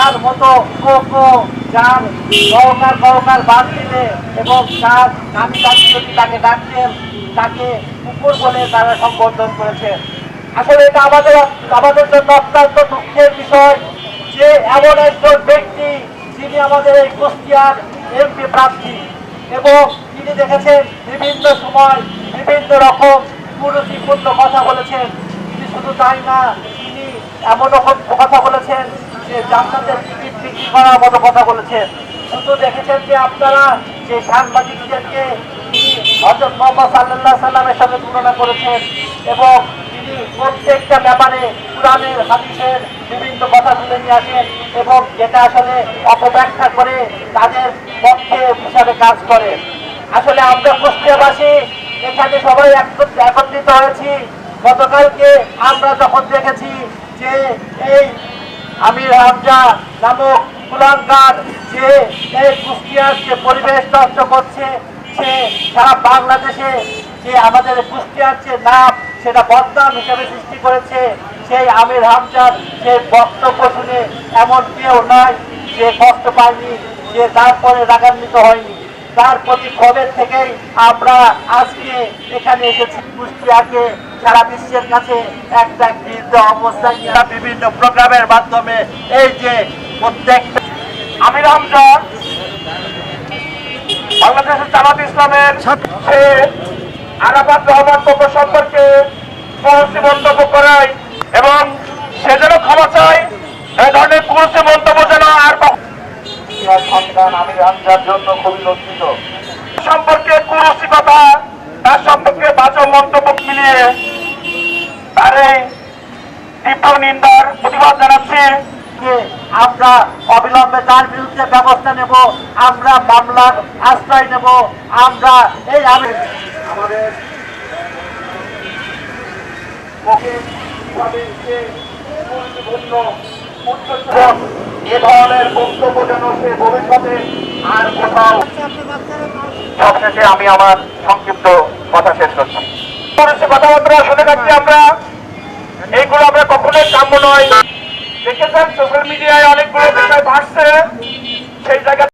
তার মতো যার গহকার বাদ দিলে এবং যার নামি দাবি যদি তাকে ডাকছেন, তাকে কুকুর বলে তারা সম্বোধন করেছেন। আসলে এটা আমাদের জন্য অত্যন্ত দুঃখের বিষয় যে এমন একজন ব্যক্তি যিনি আমাদের এই কুষ্টিয়ার এমপি প্রার্থী এবং তিনি দেখেছেন বিভিন্ন সময় বিভিন্ন রকম কুরুচিপূর্ণ কথা বলেছেন। তিনি শুধু তাই না, তিনি এমন রকম কথা বলেছেন যে জান্নাতের টিকিট বিক্রি করার মতো কথা বলেছেন। শুধু দেখেছেন যে আপনারা যে সাংবাদিকদেরকে তিনি হযরত মুহাম্মদ সাল্লাল্লাহু আলাইহি সাল্লামের সাথে তুলনা করেছেন এবং তিনি প্রত্যেকটা ব্যাপারে কুরআনের হাদিসের বিভিন্ন কথা তুলে নিয়ে আসেন এবং যেটা আসলে অপব্যাখ্যা করে তাদের পক্ষে হিসাবে কাজ করে। আসলে আমরা কুষ্টিয়াবাসী এখানে সবাই একত্রিত হয়েছি। গতকালকে আমরা যখন দেখেছি যে এই আমির হামজা নামক কুলাঙ্গার যে এই কুষ্টিয়ার যে পরিবেশ নষ্ট করছে, সে সারা বাংলাদেশে যে আমাদের কুষ্টিয়ার যে নাম সেটা বদনাম হিসেবে সৃষ্টি করেছে, সেই আমির হামজার সেই বক্তব্য শুনে এমন কেউ নাই যে কষ্ট পায়নি, যে তারপরে রাগান্বিত হয়নি। তার প্রতি ক্ষোভের থেকেই আমরা আজকে এখানে এসেছি কুষ্টিয়াকে সারা বিশ্বের কাছে একটা গৃহীত অবস্থায় নিয়ে বিভিন্ন প্রোগ্রামের মাধ্যমে এই যে প্রত্যেকটা আমির হামজা বাংলাদেশের জামাত ইসলামের সে আরাফাত রহমান পক্ষ সম্পর্কে কুরুচি মন্তব্য করায় এবং সে যেন ক্ষমা চায়, এই ধরনের কুরুচি মন্তব্য যেন আর সন্তান আমির হামজার জন্য খুবই লজ্জিত। সম্পর্কে কুরুচি কথা, তার সম্পর্কে বাজে মন্তব্য মিলিয়ে তার এই তীব্র নিন্দার প্রতিবাদ জানাচ্ছি। আমরা অবিলম্বে তার বিরুদ্ধে ব্যবস্থা নেব, আমরা মামলার আশ্রয় নেব। আমরা এই আমাদের এ ধরনের বক্তব্য যেন সে ভবিষ্যতে আর কোথাও। সবশেষে আমি আমার সংক্ষিপ্ত কথা শেষ করছি। কথাবার্তা শুনে থাকছি আমরা, এইগুলো আমরা কখনোই কাম্য নয়। দেখেছেন সোশ্যাল মিডিয়ায় অনেকগুলো বিষয় ভাসছে, সেই জায়গা